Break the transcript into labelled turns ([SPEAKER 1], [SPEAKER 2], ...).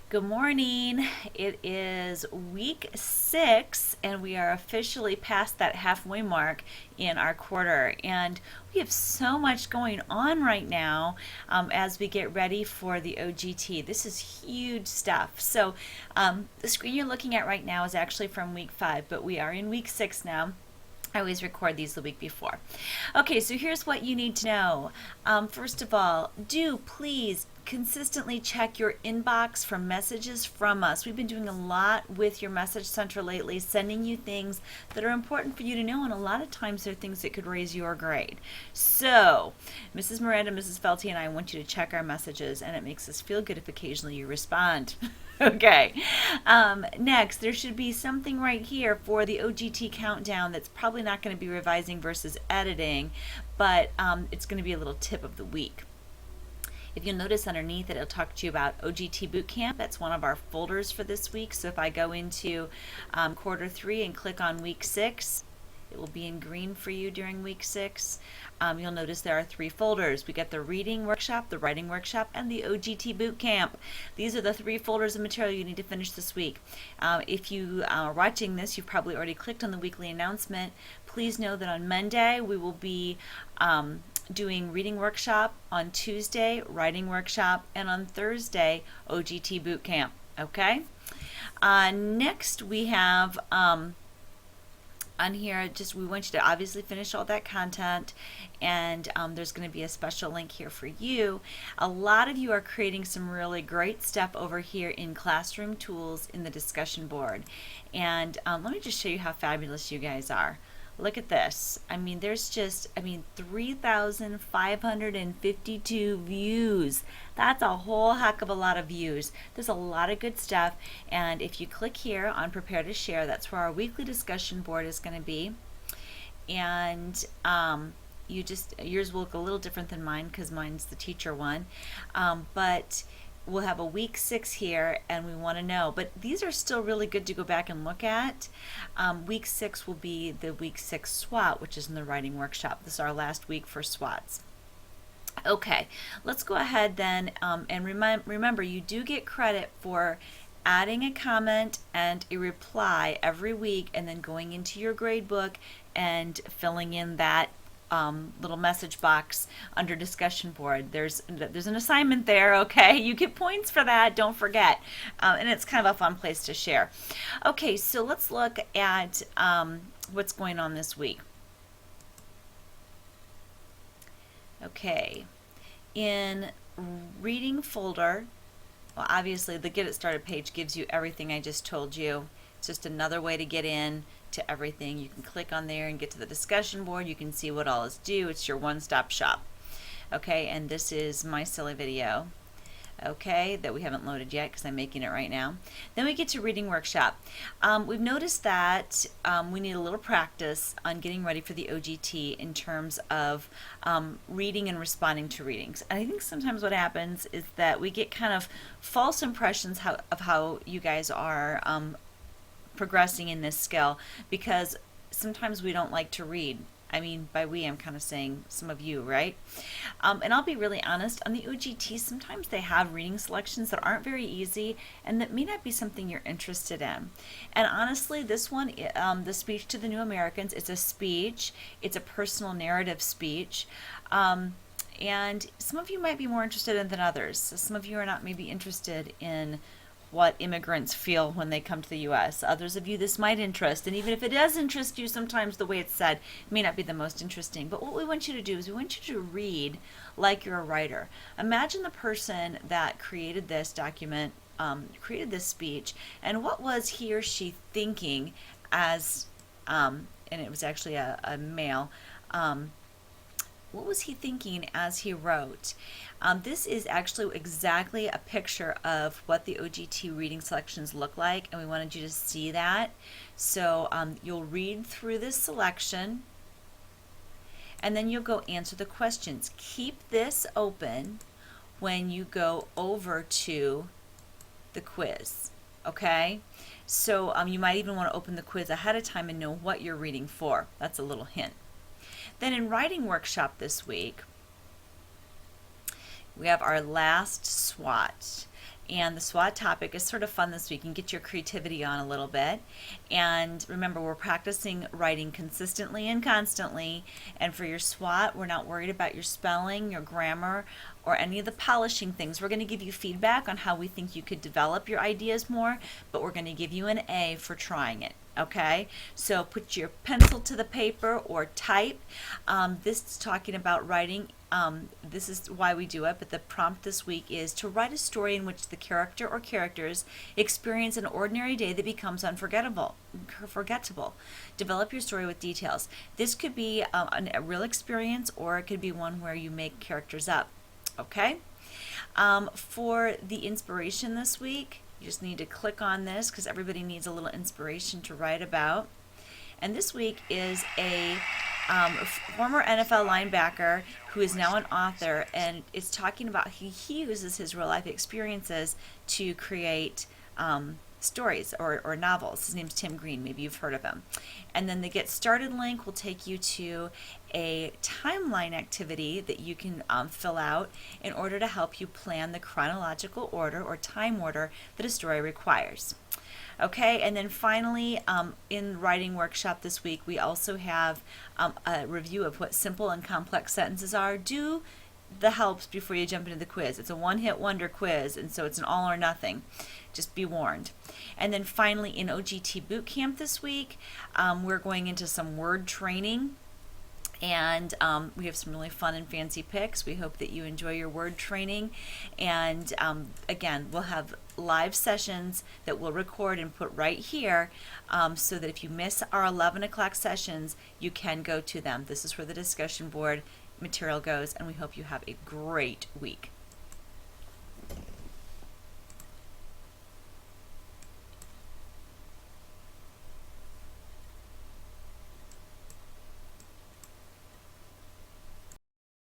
[SPEAKER 1] Good morning. It is week 6, and we are officially past that halfway mark in our quarter. And we have so much going on right now as we get ready for the OGT. This is huge stuff. The screen you're looking at right now is actually from week 5, but we are in week 6 now. I always record these the week before. Okay, so here's what you need to know. First of all, do please consistently check your inbox for messages from us. We've been doing a lot with your message center lately, sending you things that are important for you to know, and a lot of times they're things that could raise your grade. So, Mrs. Miranda, Mrs. Felty, and I want you to check our messages, and it makes us feel good if occasionally you respond. Okay. Next, there should be something right here for the OGT countdown that's probably not going to be revising versus editing, but it's going to be a little tip of the week. If you'll notice underneath it, it'll talk to you about OGT Bootcamp. That's one of our folders for this week. So if I go into quarter 3 and click on week 6, it will be in green for you during week 6. You'll notice there are 3 folders. We got the reading workshop, the writing workshop, and the OGT Bootcamp. These are the 3 folders of material you need to finish this week. If you are watching this, you've probably already clicked on the weekly announcement. Please know that on Monday we will be doing reading workshop, on Tuesday writing workshop, and on Thursday OGT Bootcamp. Okay. Next we have on here, just we want you to obviously finish all that content, and there's going to be a special link here for you. A lot of you are creating some really great stuff over here in Classroom Tools in the discussion board, and let me just show you how fabulous you guys are. Look at this. I mean, there's just, 3,552 views. That's a whole heck of a lot of views. There's a lot of good stuff. And if you click here on Prepare to Share, that's where our weekly discussion board is going to be. And yours will look a little different than mine because mine's the teacher one. But we'll have a week 6 here, and we want to know, but these are still really good to go back and look at. Week 6 will be the week 6 SWAT, which is in the writing workshop. This is our last week for SWATs. Okay, let's go ahead then, and remember, you do get credit for adding a comment and a reply every week, and then going into your grade book and filling in that little message box under discussion board. There's an assignment there. Okay, you get points for that, don't forget, and it's kind of a fun place to share. Okay, so let's look at what's going on this week. Okay, in reading folder, well, obviously the Get It Started page gives you everything I just told you. It's just another way to get in to everything. You can click on there and get to the discussion board. You can see what all is due. It's your one-stop shop. Okay, and this is my silly video, okay, that we haven't loaded yet because I'm making it right now. Then we get to reading workshop. We've noticed that we need a little practice on getting ready for the OGT in terms of reading and responding to readings. And I think sometimes what happens is that we get kind of false impressions of how you guys are progressing in this skill, because sometimes we don't like to read. I mean, by we, I'm kind of saying some of you, right? And I'll be really honest, on the OGT, sometimes they have reading selections that aren't very easy and that may not be something you're interested in. And honestly, this one, the Speech to the New Americans, it's a speech, it's a personal narrative speech. And some of you might be more interested in than others. So some of you are not maybe interested in what immigrants feel when they come to the U.S. Others of you this might interest, and even if it does interest you, sometimes the way it's said may not be the most interesting. But what we want you to do is we want you to read like you're a writer. Imagine the person that created this document, created this speech, and what was he or she thinking as, and it was actually a male, what was he thinking as he wrote? This is actually exactly a picture of what the OGT reading selections look like, and we wanted you to see that. So you'll read through this selection, and then you'll go answer the questions. Keep this open when you go over to the quiz, okay? So you might even want to open the quiz ahead of time and know what you're reading for. That's a little hint. Then in writing workshop this week, we have our last SWAT. And the SWOT topic is sort of fun this week and get your creativity on a little bit. And remember, we're practicing writing consistently and constantly. And for your SWOT, we're not worried about your spelling, your grammar, or any of the polishing things. We're going to give you feedback on how we think you could develop your ideas more, but we're going to give you an A for trying it. Okay, so put your pencil to the paper or type. This is talking about writing. This is why we do it, but the prompt this week is to write a story in which the character or characters experience an ordinary day that becomes forgettable. Develop your story with details. This could be a real experience, or it could be one where you make characters up. Okay, for the inspiration this week, you just need to click on this because everybody needs a little inspiration to write about. And this week is a former NFL linebacker who is now an author, and it's talking about he uses his real life experiences to create stories or novels. His name's Tim Green. Maybe you've heard of him. And then the Get Started link will take you to a timeline activity that you can fill out in order to help you plan the chronological order or time order that a story requires. Okay, and then finally, in writing workshop this week, we also have a review of what simple and complex sentences are. Do the helps before you jump into the quiz. It's a one-hit wonder quiz, and so it's an all or nothing. Just be warned. And then finally, in OGT Bootcamp this week, we're going into some word training. And we have some really fun and fancy picks. We hope that you enjoy your word training. And again, we'll have live sessions that we'll record and put right here so that if you miss our 11 o'clock sessions, you can go to them. This is where the discussion board material goes, and we hope you have a great week.